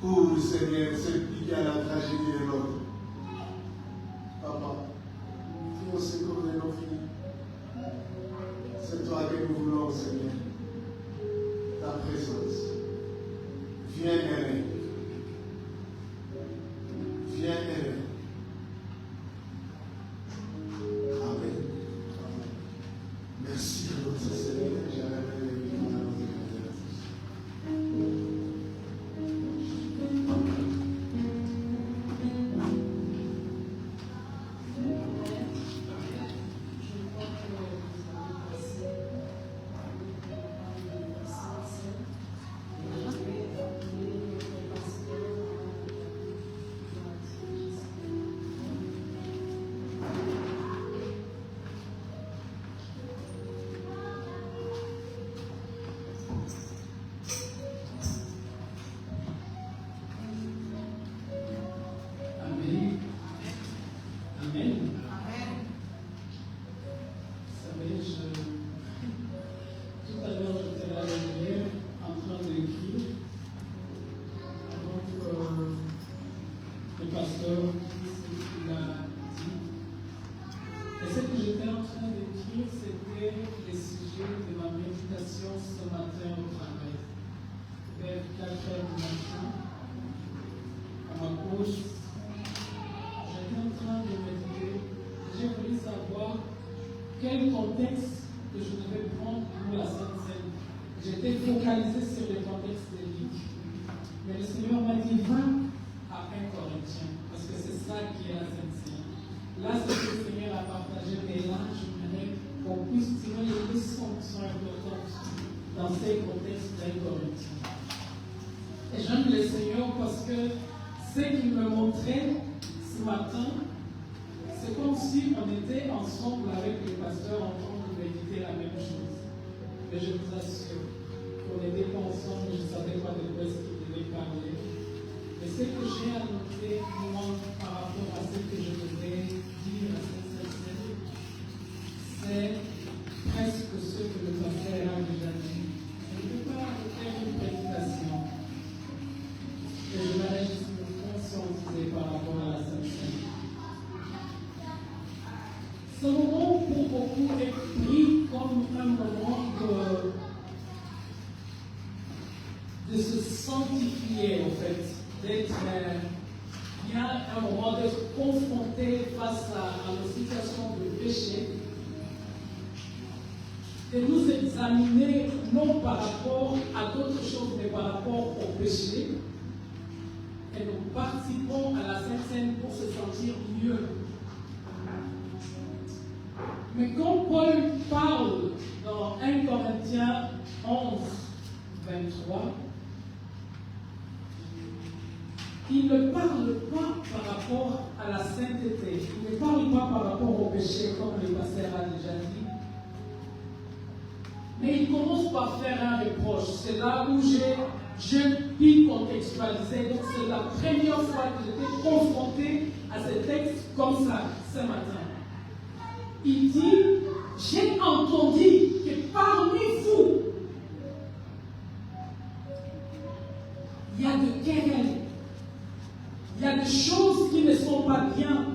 pour Seigneur s'impliquer à la tragédie de l'autre. Papa, viens au secours de nos filles. C'est toi que nous voulons, Seigneur. Ta présence. Viens aimer. Viens aimer. Amen. Merci à notre Seigneur. Quel contexte que je devais prendre pour la Sainte Seine. J'étais focalisé sur le contexte biblique. Mais le Seigneur m'a dit, va à 1 Corinthiens, parce que c'est ça qui est la Sainte Seine. Là, c'est ce que le Seigneur a partagé, mais là, je voudrais qu'on puisse tirer les leçons qui sont importantes dans ces contextes d'1 Corinthiens. Et j'aime le Seigneur parce que ce qu'il me montrait ce matin, c'est comme si on était ensemble avec les pasteurs en train de méditer la même chose. Mais je vous assure qu'on n'était pas ensemble, je ne savais pas de quoi est-ce qu'il devait parler. Mais ce que j'ai annoté, moi, par rapport à ce que je devais dire à cette scène, c'est presque ce que le pasteur a déjà dit. Je ne peux pas faire une prédication. Et je m'arrête juste me conscientiser par rapport à la Sainte Seine. Ce moment, pour beaucoup, est pris comme un moment de se sanctifier, en fait, d'être bien un moment d'être confronté face à nos situations de péché, de nous examiner non par rapport à d'autres choses, mais par rapport au péché, et nous participons à la Sainte Seine pour se sentir mieux. Mais quand Paul parle dans 1 Corinthiens 11, 23, il ne parle pas par rapport à la sainteté, il ne parle pas par rapport au péché, comme le pasteur a déjà dit. Mais il commence par faire un reproche. C'est là où je puis contextualiser. Donc c'est la première fois que j'étais confronté à ce texte comme ça, ce matin. Il dit, j'ai entendu que parmi vous, il y a des querelles, il y a des choses qui ne sont pas bien.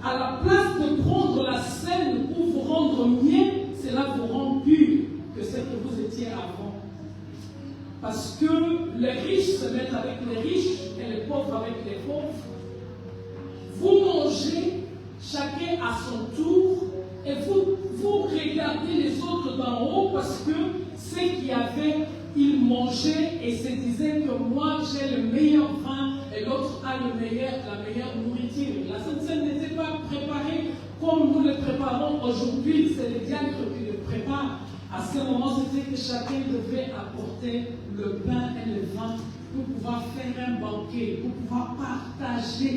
À la place de prendre la scène pour vous rendre mieux, cela vous rend pur que ce que vous étiez avant. Parce que les riches se mettent avec les riches et les pauvres avec les pauvres. Vous mangez chacun à son tour, et vous vous regardez les autres d'en haut parce que ceux qui avaient, ils mangeaient et se disaient que moi j'ai le meilleur vin et l'autre a la meilleure nourriture. La Sainte Seine n'était pas préparée comme nous le préparons aujourd'hui, c'est le diacre qui le prépare. À ce moment, c'était que chacun devait apporter le pain et le vin pour pouvoir faire un banquet, pour pouvoir partager.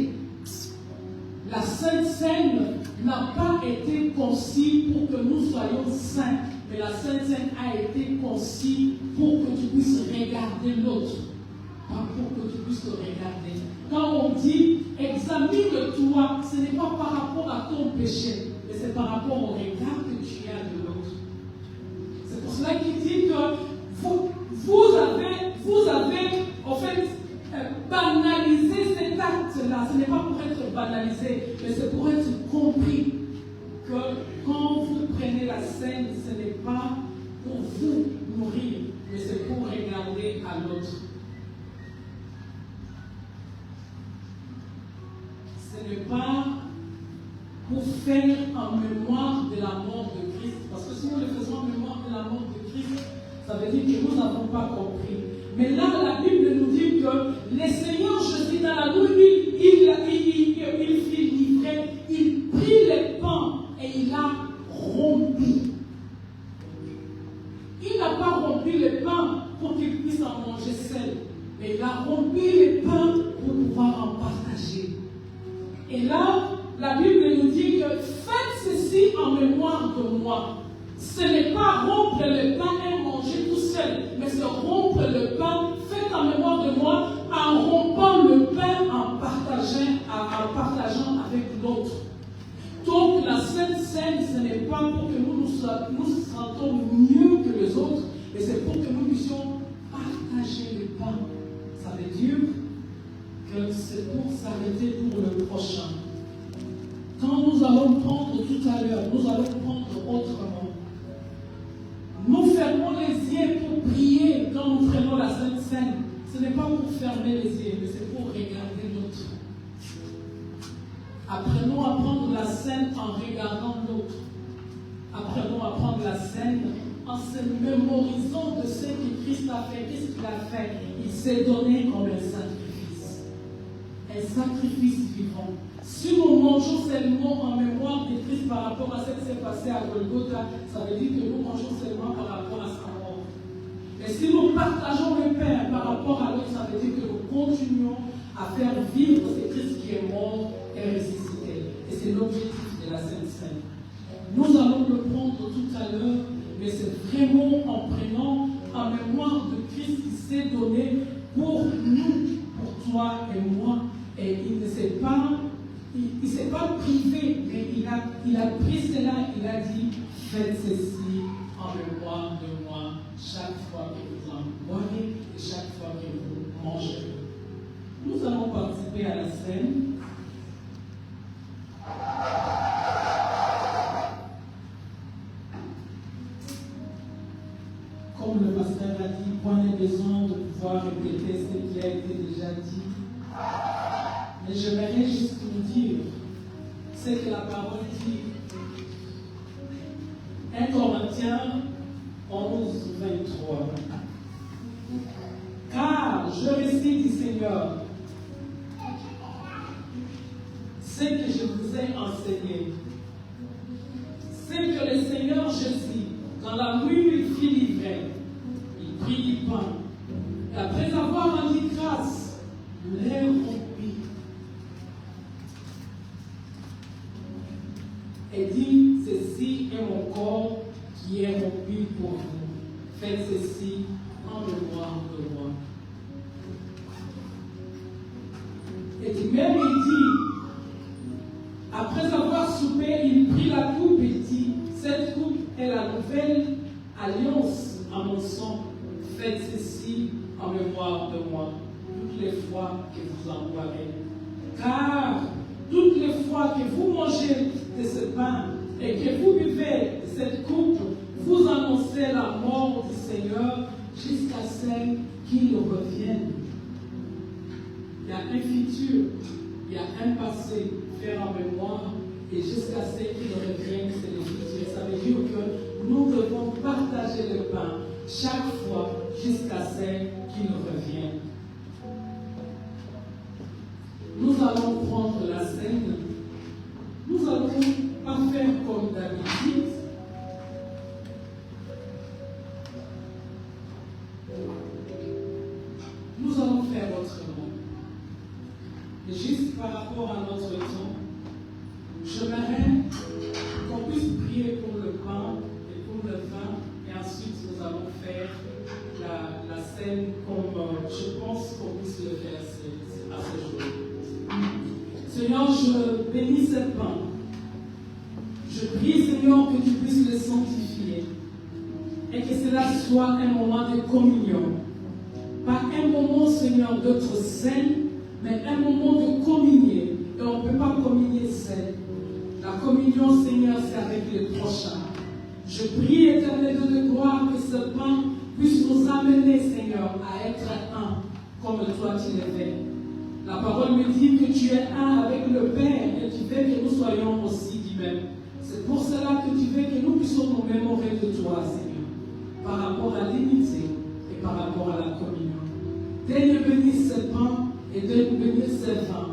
La Sainte Seine n'a pas été conçue pour que nous soyons saints, mais la Sainte Seine a été conçue pour que tu puisses regarder l'autre, pas pour que tu puisses te regarder. Quand on dit examine-toi, ce n'est pas par rapport à ton péché, mais c'est par rapport au regard que tu as de l'autre. C'est pour cela qu'il dit que vous avez en fait banalisé cet acte-là. Ce n'est pas pour être banalisé, mais c'est pour être compris que quand vous prenez la scène, ce n'est pas pour vous nourrir, mais c'est pour regarder à l'autre. Ce n'est pas pour faire en mémoire de la mort de Christ. Parce que si nous le faisons en mémoire de la mort de Christ, ça veut dire que nous n'avons pas compris. Mais là, la Bible nous dit que le Seigneur Jésus, dans la nuit, il fit livrer, il prit le pain et il a rompu. Il n'a pas rompu le pain pour qu'il puisse en manger seul, mais il a rompu le pain pour pouvoir en partager. Et là, la Bible nous dit que faites ceci en mémoire de moi. Ce n'est pas rompre le pain et manger tout seul, mais c'est rompre le pain, faites en mémoire de moi, en rompant le pain, en partageant avec l'autre. Donc la Sainte Seine, ce n'est pas pour que nous sentons mieux que les autres, mais c'est pour que nous puissions partager le pain. Ça veut dire que c'est pour s'arrêter pour le prochain. Quand nous allons prendre tout à l'heure, nous allons prendre autrement. Nous fermons les yeux pour prier quand nous prenons la Sainte Seine. Ce n'est pas pour fermer les yeux, mais c'est pour regarder l'autre. Apprenons à prendre la scène en regardant l'autre. Apprenons à prendre la scène en se mémorisant de ce que Christ a fait. Qu'est-ce qu'il a fait? Il s'est donné comme un sacrifice. Un sacrifice vivant. Si nous mangeons seulement en mémoire de Christ par rapport à ce qui s'est passé à Golgotha, ça veut dire que nous mangeons seulement par rapport à sa mort. Et si nous partageons le pain par rapport à l'autre, ça veut dire que nous continuons à faire vivre ce Christ qui est mort et ressuscité. Et c'est l'objectif de la Sainte Seine. Nous allons le prendre tout à l'heure, mais c'est vraiment en prenant en mémoire de Christ qui s'est donné pour nous, pour toi et moi. Et il ne s'est pas privé, mais il a pris cela, il a dit, faites ceci en mémoire de moi chaque fois que vous en boirez et chaque fois que vous mangerez. Nous allons participer à la scène. Comme le pasteur a dit, point n'est besoin de pouvoir répéter ce qui a été déjà dit. Mais j'aimerais juste vous dire ce que la parole dit. 1 Corinthiens 11, 23. Car je récite du Seigneur ce que je vous ai enseigné. C'est que le Seigneur Jésus, dans la nuit où il fit livrer, il prit du pain. Et après avoir rendu grâce, les rompit. Et dit, ceci est mon corps qui est rompu pour vous. Faites ceci en mémoire de moi. Et dit, même il dit, après avoir soupé, il prit la coupe et dit, cette coupe est la nouvelle alliance à mon sang. Faites ceci en mémoire de moi, toutes les fois que vous en boirez. Car toutes les fois que vous mangez de ce pain et que vous buvez de cette coupe, vous annoncez la mort du Seigneur jusqu'à ce qu'il revienne. Il y a un futur, il y a un passé, faire en mémoire, et jusqu'à ce qu'il revienne, c'est l'Écriture. Ça veut dire que nous devons partager le pain chaque fois jusqu'à ce qu'il revienne. Nous allons prendre la scène. Nous allons pas faire comme d'habitude. Nous allons faire autrement. Et juste par rapport à notre temps, j'aimerais qu'on puisse prier pour le pain et pour le vin, et ensuite nous allons faire la scène comme je pense qu'on puisse le faire à ce jour. Seigneur, je bénis ce pain. Je prie, Seigneur, que tu puisses le sanctifier et que cela soit un moment de communion. Pas un moment, Seigneur, d'être scène, mais un moment de communier. Et on ne peut pas communier seul. La communion, Seigneur, c'est avec les prochains. Je prie, Éternel de gloire, que ce pain puisse nous amener, Seigneur, à être un, comme toi tu l'es fait. La parole me dit que tu es un avec le Père et tu veux que nous soyons aussi d'eux-mêmes. C'est pour cela que tu veux que nous puissions nous mémorer de toi, Seigneur, par rapport à l'unité et par rapport à la communion. Daigne bénir ce pain et daigne bénir ce vin.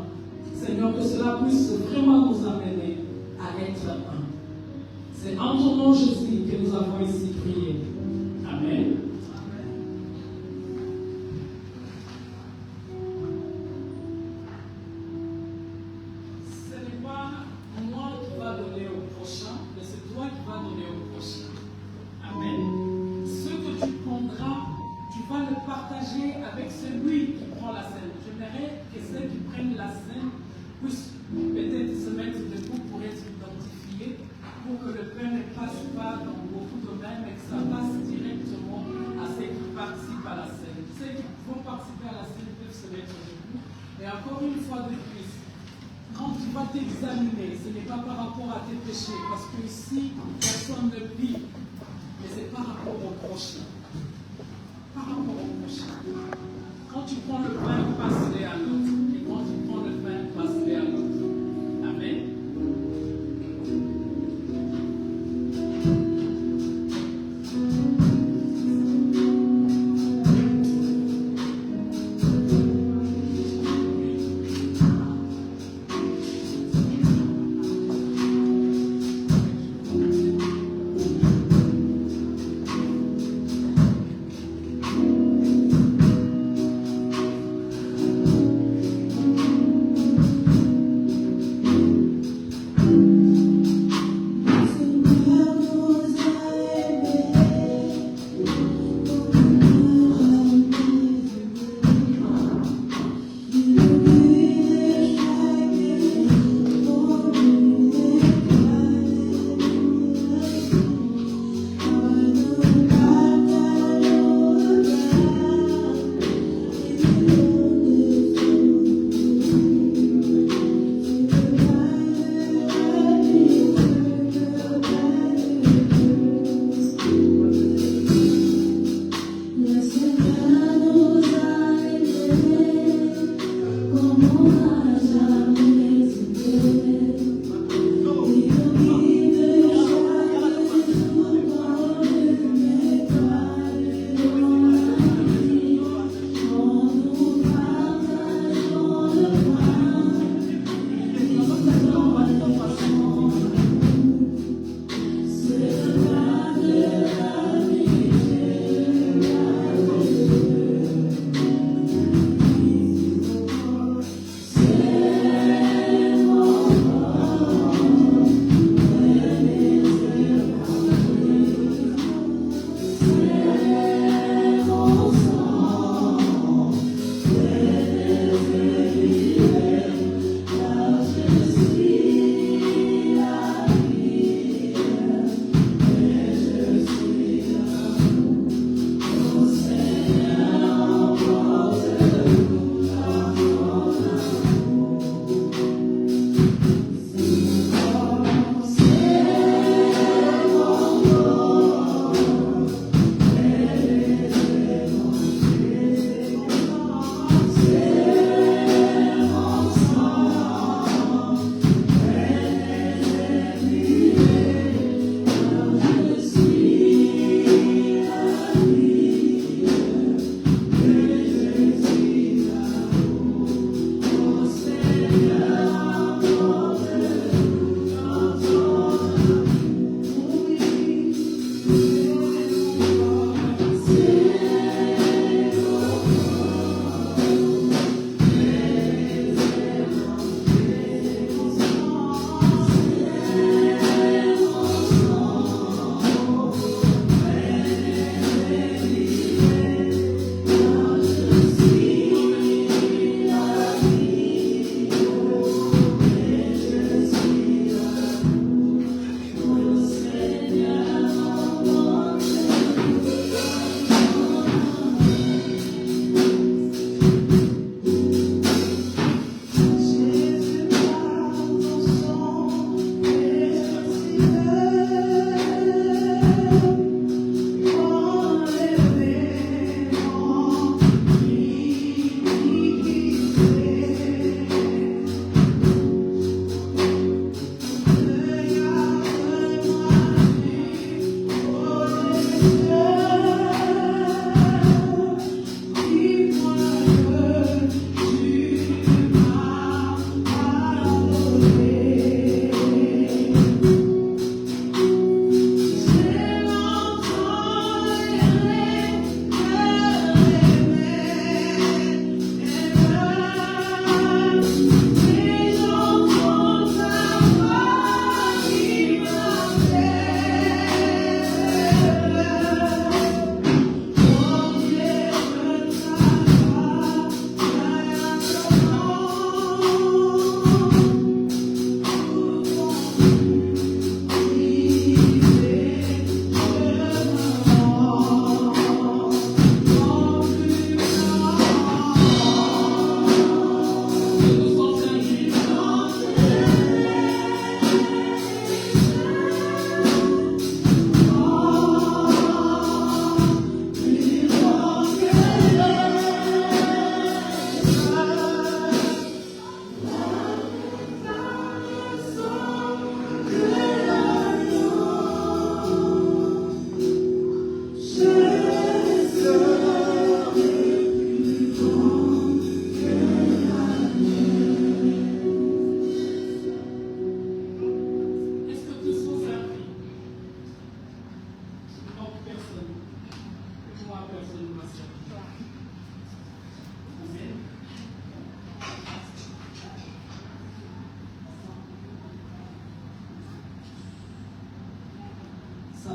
Seigneur, que cela puisse vraiment nous amener à être un. C'est en ton nom, Jésus, que nous avons ici prié. Amen. Ce n'est pas moi qui va donner au prochain, mais c'est toi qui vas donner au prochain. Amen. Ce que tu prendras, tu vas le partager avec celui qui prend la scène. J'aimerais que ceux qui prennent la scène puissent peut-être se mettre debout pour être identifiés, pour que le pain ne passe pas dans beaucoup de mains, mais que ça passe directement à ceux qui participent à la scène. Ceux qui vont participer à la scène peuvent se mettre debout. Et encore une fois de plus, quand tu vas t'examiner, ce n'est pas par rapport à tes péchés, parce que ici, personne ne prie, mais c'est par rapport au prochain. Par rapport au prochain. Quand tu prends le pain, passe-le à l'autre. Et quand tu prends le pain, passe-le à l'autre. Amen.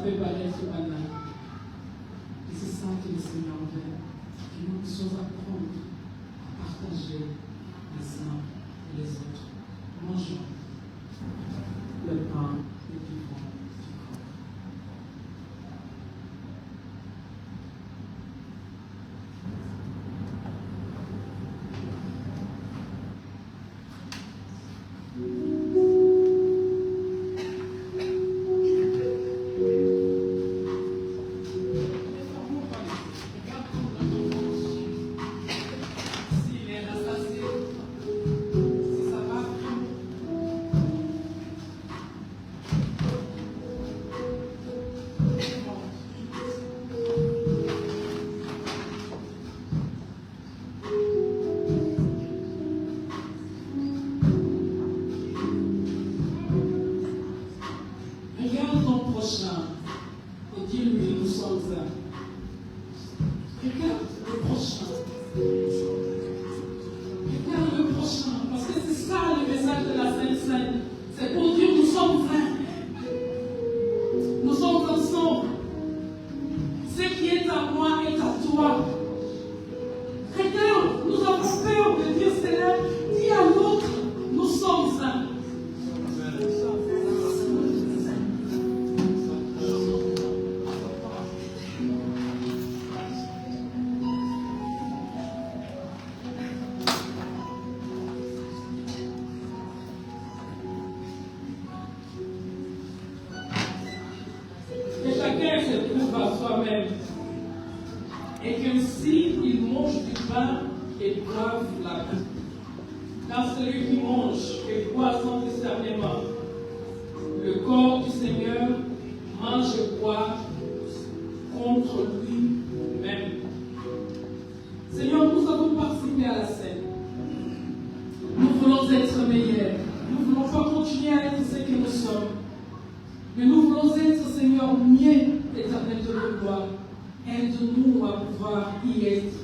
peut paraître banal. Et c'est ça que le Seigneur veut, que nous puissions apprendre à partager les uns et les autres. Mangeons le pain et vivons du corps. Regarde ton prochain et dis-lui, nous sommes un. Regarde le prochain. Regarde le prochain. Parce que c'est ça le message de la Sainte Seine. C'est pour dire nous sommes un. Nous sommes ensemble. Ce qui est à moi est à toi. Regarde, nous avons peur de dire cela. Dis à l'autre, nous sommes un. Que chacun se trouve à soi-même et qu'ainsi il mange du pain et boive la coupe. Car celui qui mange et boit sans discernement le corps du Seigneur mange et boit contre lui-même. Seigneur, nous avons participé à la scène. Nous voulons être meilleurs. Nous ne voulons pas continuer à être ce que nous sommes. Mais nous voulons être, Seigneur, mieux, Éternel de gloire. Aide-nous à pouvoir y être.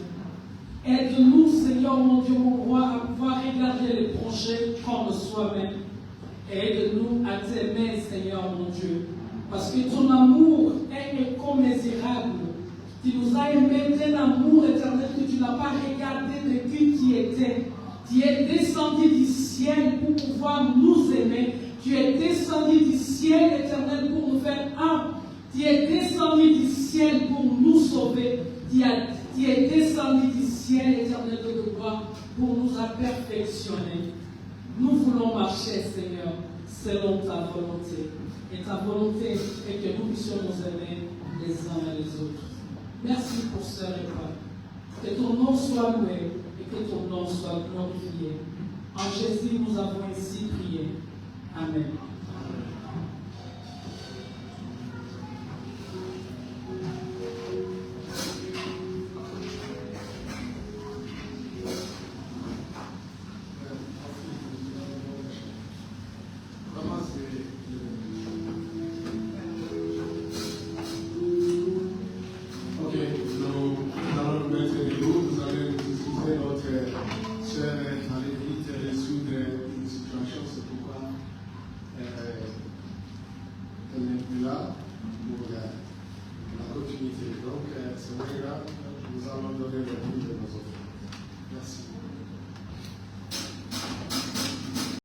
Aide-nous, Seigneur, mon Dieu, mon roi, à pouvoir regarder les projets comme soi-même. Aide-nous à t'aimer, Seigneur, mon Dieu. Parce que ton amour est incommensurable. Tu nous as aimés d'un amour éternel que tu n'as pas regardé de qui tu étais. Tu es descendu du ciel pour pouvoir nous aimer. Tu es descendu du ciel éternel pour nous faire un. Tu es descendu du ciel pour nous sauver. Tu es descendu du ciel éternel de gloire pour nous perfectionner. Nous voulons marcher, Seigneur, selon ta volonté. Et ta volonté est que nous puissions nous aimer les uns et les autres. Merci pour ce repas. Que ton nom soit loué et que ton nom soit glorifié. En Jésus, nous avons ainsi prié. Amen. Donc, c'est vrai, là, nous allons donner le prix de nos offres.